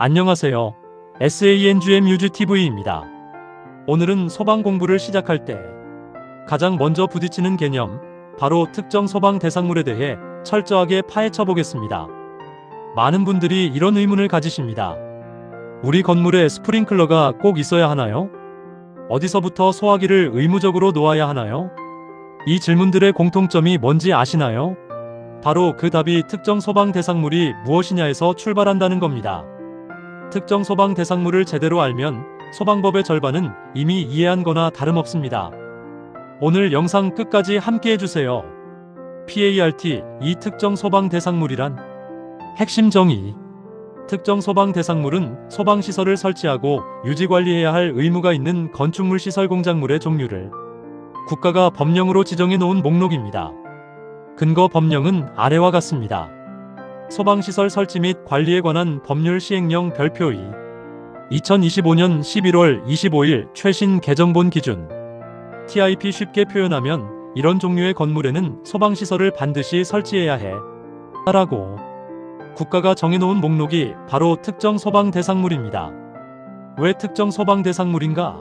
안녕하세요. SANGMUGTV입니다. 오늘은 소방 공부를 시작할 때 가장 먼저 부딪히는 개념, 바로 특정 소방 대상물에 대해 철저하게 파헤쳐 보겠습니다. 많은 분들이 이런 의문을 가지십니다. 우리 건물에 스프링클러가 꼭 있어야 하나요? 어디서부터 소화기를 의무적으로 놓아야 하나요? 이 질문들의 공통점이 뭔지 아시나요? 바로 그 답이 특정 소방 대상물이 무엇이냐에서 출발한다는 겁니다. 특정 소방 대상물을 제대로 알면 소방법의 절반은 이미 이해한 거나 다름없습니다. 오늘 영상 끝까지 함께 해주세요. PART, 이 특정 소방 대상물이란? 핵심 정의. 특정 소방 대상물은 소방시설을 설치하고 유지관리해야 할 의무가 있는 건축물 시설 공작물의 종류를 국가가 법령으로 지정해 놓은 목록입니다. 근거 법령은 아래와 같습니다. 소방시설 설치 및 관리에 관한 법률 시행령 별표 2 2025년 11월 25일 최신 개정본 기준 TIP 쉽게 표현하면 이런 종류의 건물에는 소방시설을 반드시 설치해야 해 라고 국가가 정해놓은 목록이 바로 특정 소방 대상물입니다. 왜 특정 소방 대상물인가?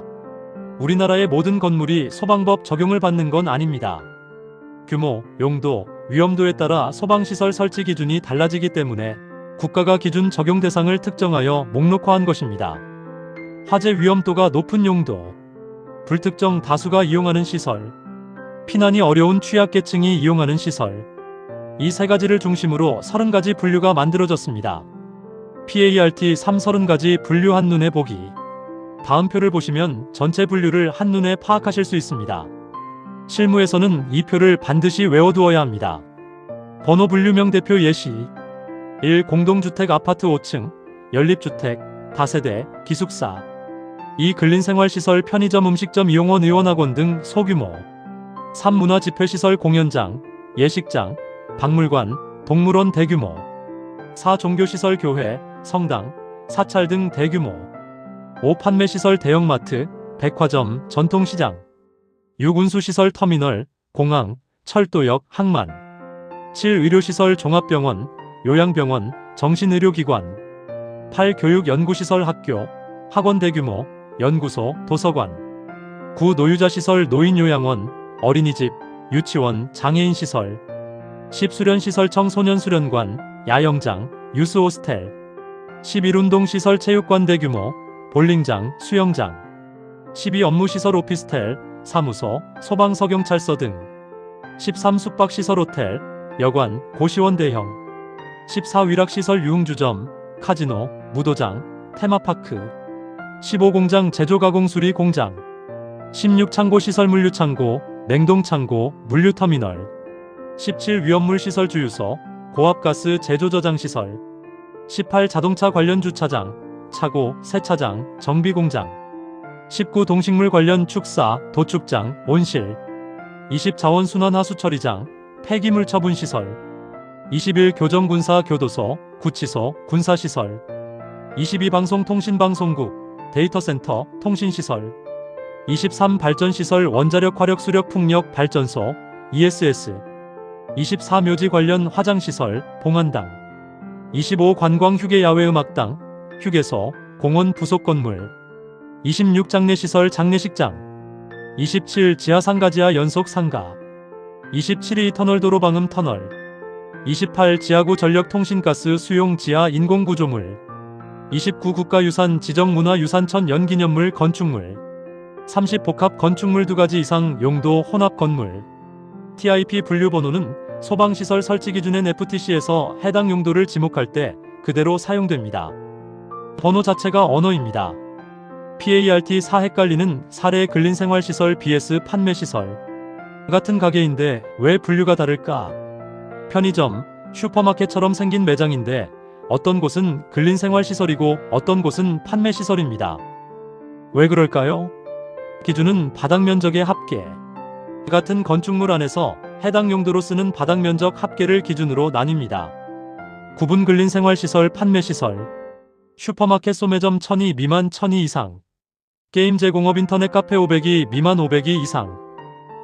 우리나라의 모든 건물이 소방법 적용을 받는 건 아닙니다. 규모, 용도, 위험도에 따라 소방시설 설치 기준이 달라지기 때문에 국가가 기준 적용 대상을 특정하여 목록화한 것입니다. 화재 위험도가 높은 용도, 불특정 다수가 이용하는 시설, 피난이 어려운 취약계층이 이용하는 시설, 이 세 가지를 중심으로 30가지 분류가 만들어졌습니다. PART 30가지 분류 한눈에 보기. 다음 표를 보시면 전체 분류를 한눈에 파악하실 수 있습니다. 실무에서는 이 표를 반드시 외워두어야 합니다. 번호 분류명 대표 예시 1. 공동주택 아파트 5층, 연립주택, 다세대, 기숙사 2. 근린생활시설 편의점 음식점 이용원 의원학원 등 소규모 3. 문화집회시설 공연장, 예식장, 박물관, 동물원 대규모 4. 종교시설 교회, 성당, 사찰 등 대규모 5. 판매시설 대형마트, 백화점, 전통시장 6. 운수시설 터미널, 공항, 철도역, 항만 7. 의료시설 종합병원, 요양병원, 정신의료기관 8. 교육연구시설 학교, 학원 대규모, 연구소, 도서관 9. 노유자시설 노인요양원, 어린이집, 유치원, 장애인시설 10. 수련시설 청소년수련관, 야영장, 유스호스텔 11. 운동시설 체육관 대규모, 볼링장, 수영장 12. 업무시설 오피스텔, 사무소, 소방서 경찰서 등 13. 숙박시설 호텔, 여관, 고시원 대형 14. 위락시설 유흥주점, 카지노, 무도장, 테마파크 15. 공장 제조가공 수리 공장 16. 창고시설 물류창고, 냉동창고, 물류터미널 17. 위험물시설 주유소, 고압가스 제조저장시설 18. 자동차 관련 주차장, 차고, 세차장, 정비공장 19. 동식물 관련 축사, 도축장, 온실 20. 자원순환하수처리장, 폐기물 처분시설 21. 교정군사 교도소, 구치소, 군사시설 22. 방송통신방송국, 데이터센터, 통신시설 23. 발전시설 원자력 화력수력 풍력 발전소, ESS 24. 묘지 관련 화장시설, 봉안당 25. 관광 휴게 야외 음악당, 휴게소, 공원 부속 건물 26. 장례시설 장례식장 27. 지하상가 지하 연속 상가 27. 터널 도로 방음 터널 28. 지하구 전력통신가스 수용 지하 인공구조물 29. 국가유산 지정문화유산천 연기념물 건축물 30. 복합 건축물 2가지 이상 용도 혼합 건물 TIP 분류번호는 소방시설 설치 기준엔 FTC에서 해당 용도를 지목할 때 그대로 사용됩니다. 번호 자체가 언어입니다. PART 4 헷갈리는 사례 근린생활시설 vs 판매시설 같은 가게인데 왜 분류가 다를까? 편의점, 슈퍼마켓처럼 생긴 매장인데 어떤 곳은 근린생활시설이고 어떤 곳은 판매시설입니다. 왜 그럴까요? 기준은 바닥면적의 합계. 같은 건축물 안에서 해당 용도로 쓰는 바닥면적 합계를 기준으로 나뉩니다. 구분 근린생활시설 판매시설 슈퍼마켓 소매점 1000이 미만 1000이 이상 게임 제공업 인터넷 카페 500이 미만 500이 이상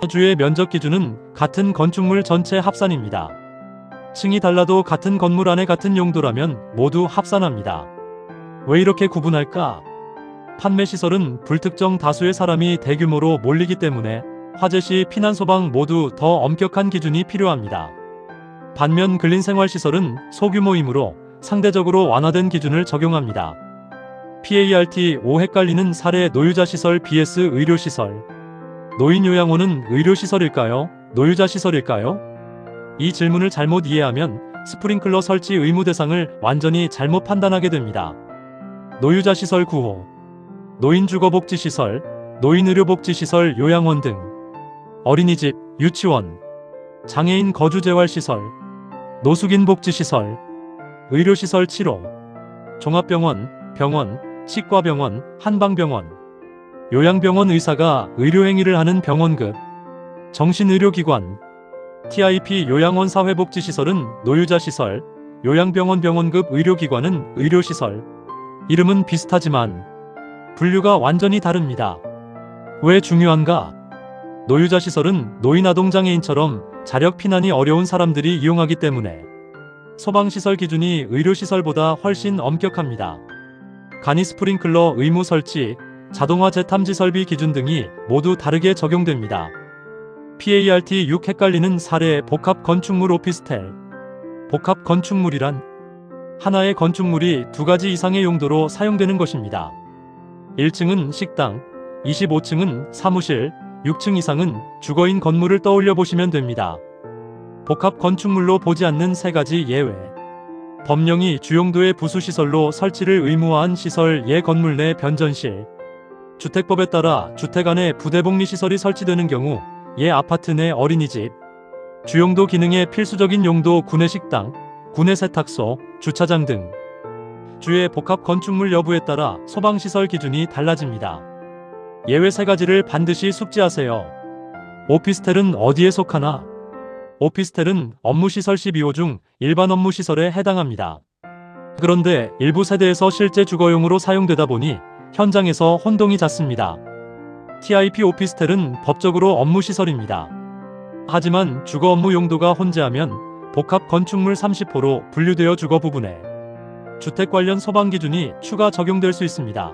주의 면적 기준은 같은 건축물 전체 합산입니다. 층이 달라도 같은 건물 안에 같은 용도라면 모두 합산합니다. 왜 이렇게 구분할까? 판매시설은 불특정 다수의 사람이 대규모로 몰리기 때문에 화재 시 피난 소방 모두 더 엄격한 기준이 필요합니다. 반면 근린생활시설은 소규모이므로 상대적으로 완화된 기준을 적용합니다. PART-5 헷갈리는 사례 노유자시설 vs 의료시설. 노인요양원은 의료시설일까요? 노유자시설일까요? 이 질문을 잘못 이해하면 스프링클러 설치 의무 대상을 완전히 잘못 판단하게 됩니다. 노유자시설 구호, 노인주거복지시설, 노인의료복지시설 요양원 등, 어린이집, 유치원, 장애인 거주재활시설, 노숙인복지시설, 의료시설 7호, 종합병원, 병원, 치과병원, 한방병원, 요양병원 의사가 의료행위를 하는 병원급, 정신의료기관, TIP 요양원 사회복지시설은 노유자시설, 요양병원 병원급 의료기관은 의료시설. 이름은 비슷하지만 분류가 완전히 다릅니다. 왜 중요한가? 노유자시설은 노인아동장애인처럼 자력 피난이 어려운 사람들이 이용하기 때문에 소방시설 기준이 의료시설보다 훨씬 엄격합니다. 간이 스프링클러 의무 설치, 자동화 재탐지 설비 기준 등이 모두 다르게 적용됩니다. PART-6 헷갈리는 사례 복합 건축물 오피스텔. 복합 건축물이란 하나의 건축물이 두 가지 이상의 용도로 사용되는 것입니다. 1층은 식당, 25층은 사무실, 6층 이상은 주거인 건물을 떠올려 보시면 됩니다. 복합 건축물로 보지 않는 세 가지 예외. 법령이 주용도의 부수시설로 설치를 의무화한 시설 예 건물 내 변전실. 주택법에 따라 주택 안에 부대복리시설이 설치되는 경우 예 아파트 내 어린이집. 주용도 기능의 필수적인 용도 구내식당, 구내세탁소, 주차장 등. 주의 복합 건축물 여부에 따라 소방시설 기준이 달라집니다. 예외 세 가지를 반드시 숙지하세요. 오피스텔은 어디에 속하나? 오피스텔은 업무시설 12호 중 일반 업무시설에 해당합니다. 그런데 일부 세대에서 실제 주거용으로 사용되다 보니 현장에서 혼동이 잦습니다. TIP 오피스텔은 법적으로 업무시설입니다. 하지만 주거 업무 용도가 혼재하면 복합 건축물 30호로 분류되어 주거 부분에 주택 관련 소방 기준이 추가 적용될 수 있습니다.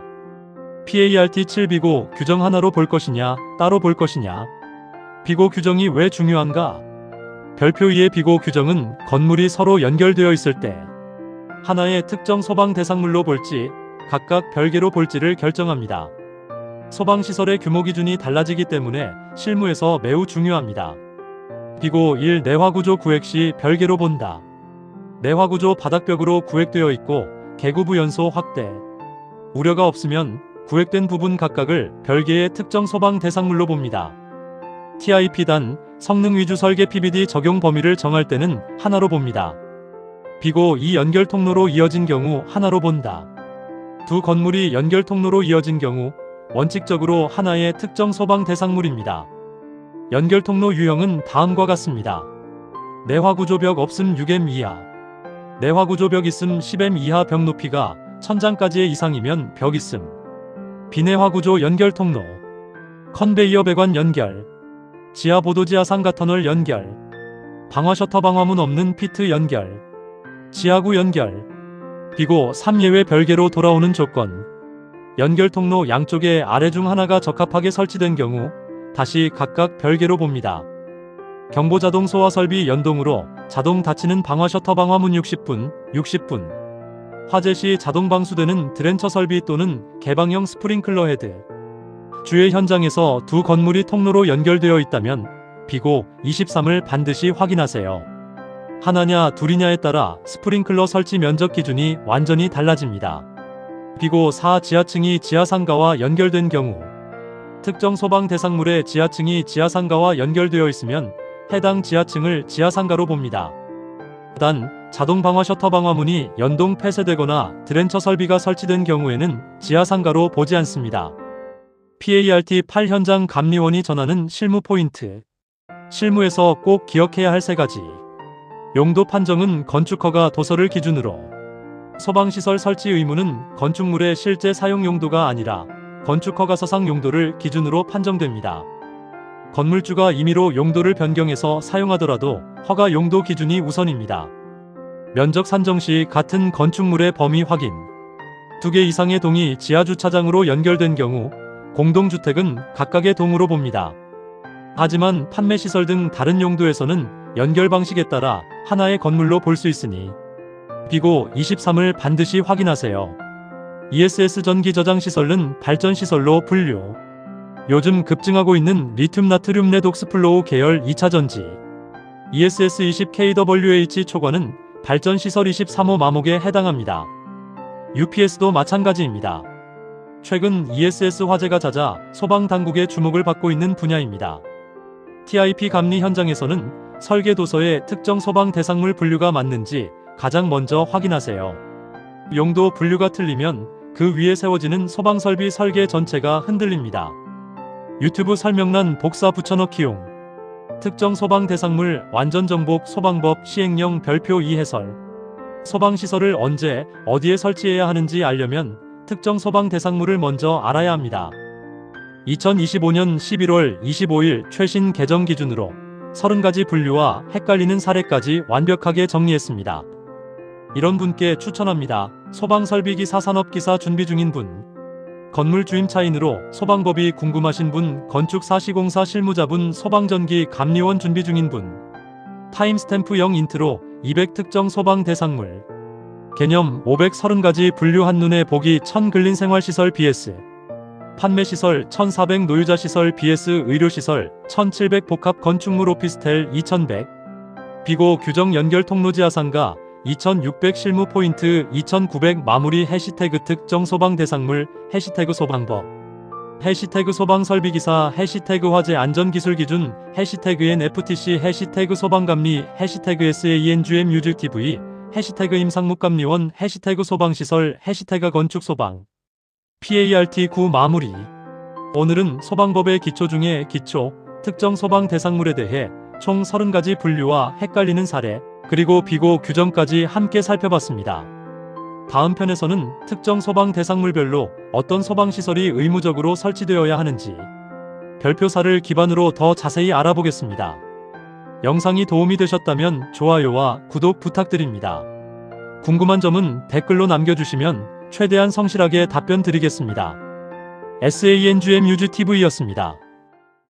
PART-7 비고 규정 하나로 볼 것이냐, 따로 볼 것이냐. 비고 규정이 왜 중요한가? 별표 2의 비고 규정은 건물이 서로 연결되어 있을 때 하나의 특정 소방 대상물로 볼지 각각 별개로 볼지를 결정합니다. 소방시설의 규모 기준이 달라지기 때문에 실무에서 매우 중요합니다. 비고 1 내화구조 구획 시 별개로 본다. 내화구조 바닥벽으로 구획되어 있고 개구부 연소 확대. 우려가 없으면 구획된 부분 각각을 별개의 특정 소방 대상물로 봅니다. TIP단 성능 위주 설계 PBD 적용 범위를 정할 때는 하나로 봅니다. 비고 이 연결 통로로 이어진 경우 하나로 본다. 두 건물이 연결 통로로 이어진 경우 원칙적으로 하나의 특정 소방 대상물입니다. 연결 통로 유형은 다음과 같습니다. 내화구조벽 없음 6m 이하. 내화구조벽 있음 10m 이하 벽 높이가 천장까지의 이상이면 벽 있음. 비내화구조 연결 통로. 컨베이어 배관 연결. 지하 보도지하 상가 터널 연결. 방화 셔터 방화문 없는 피트 연결. 지하구 연결. 비고 3 예외 별개로 돌아오는 조건. 연결 통로 양쪽에 아래 중 하나가 적합하게 설치된 경우 다시 각각 별개로 봅니다. 경보자동 소화 설비 연동으로 자동 닫히는 방화 셔터 방화문 60분, 60분. 화재 시 자동 방수되는 드렌처 설비 또는 개방형 스프링클러 헤드. 주의 현장에서 두 건물이 통로로 연결되어 있다면 비고 23을 반드시 확인하세요. 하나냐 둘이냐에 따라 스프링클러 설치 면적 기준이 완전히 달라집니다. 비고 4 지하층이 지하상가와 연결된 경우 특정 소방 대상물의 지하층이 지하상가와 연결되어 있으면 해당 지하층을 지하상가로 봅니다. 단 자동 방화 셔터 방화문이 연동 폐쇄되거나 드렌처 설비가 설치된 경우에는 지하상가로 보지 않습니다. PART-8 현장 감리원이 전하는 실무 포인트. 실무에서 꼭 기억해야 할 3가지. 용도 판정은 건축허가 도서를 기준으로. 소방시설 설치 의무는 건축물의 실제 사용 용도가 아니라 건축허가서상 용도를 기준으로 판정됩니다. 건물주가 임의로 용도를 변경해서 사용하더라도 허가 용도 기준이 우선입니다. 면적 산정 시 같은 건축물의 범위 확인. 2개 이상의 동이 지하주차장으로 연결된 경우 공동주택은 각각의 동으로 봅니다. 하지만 판매시설 등 다른 용도에서는 연결 방식에 따라 하나의 건물로 볼 수 있으니 비고 23을 반드시 확인하세요. ESS 전기 저장 시설은 발전 시설로 분류. 요즘 급증하고 있는 리튬 나트륨 레독스 플로우 계열 2차 전지 ESS 20kWh 초과는 발전 시설 23호 마목에 해당합니다. UPS도 마찬가지입니다. 최근 ESS 화재가 잦아 소방 당국의 주목을 받고 있는 분야입니다. TIP 감리 현장에서는 설계 도서에 특정 소방 대상물 분류가 맞는지 가장 먼저 확인하세요. 용도 분류가 틀리면 그 위에 세워지는 소방설비 설계 전체가 흔들립니다. 유튜브 설명란 복사 붙여넣기용. 특정 소방 대상물 완전정복 소방법 시행령 별표 2 해설. 소방시설을 언제 어디에 설치해야 하는지 알려면 특정 소방 대상물을 먼저 알아야 합니다. 2025년 11월 25일 최신 개정 기준으로 30가지 분류와 헷갈리는 사례까지 완벽하게 정리했습니다. 이런 분께 추천합니다. 소방설비기사 산업기사 준비 중인 분, 건물주임차인으로 소방법이 궁금하신 분, 건축사시공사 실무자분, 소방전기 감리원 준비 중인 분, 타임스탬프 0 인트로 200 특정 소방 대상물, 개념 530가지 분류 한눈에 보기 1000 근린생활시설 BS, 판매시설 1400 노유자시설 BS 의료시설 1700 복합 건축물 오피스텔 2100, 비고 규정 연결 통로지 하상가 2600 실무 포인트 2900 마무리 해시태그 특정 소방 대상물 해시태그 소방법 해시태그 소방설비기사 해시태그 화재 안전기술 기준 해시태그 NFTC 해시태그 소방감리 해시태그 SANGM 뮤직TV 해시태그 임상무감리원 해시태그 소방시설 해시태그 건축소방 PART9 마무리. 오늘은 소방법의 기초 중에 기초, 특정 소방 대상물에 대해 총 30가지 분류와 헷갈리는 사례, 그리고 비고 규정까지 함께 살펴봤습니다. 다음 편에서는 특정 소방 대상물별로 어떤 소방시설이 의무적으로 설치되어야 하는지 별표사를 기반으로 더 자세히 알아보겠습니다. 영상이 도움이 되셨다면 좋아요와 구독 부탁드립니다. 궁금한 점은 댓글로 남겨주시면 최대한 성실하게 답변 드리겠습니다. SANGM 뮤직TV였습니다.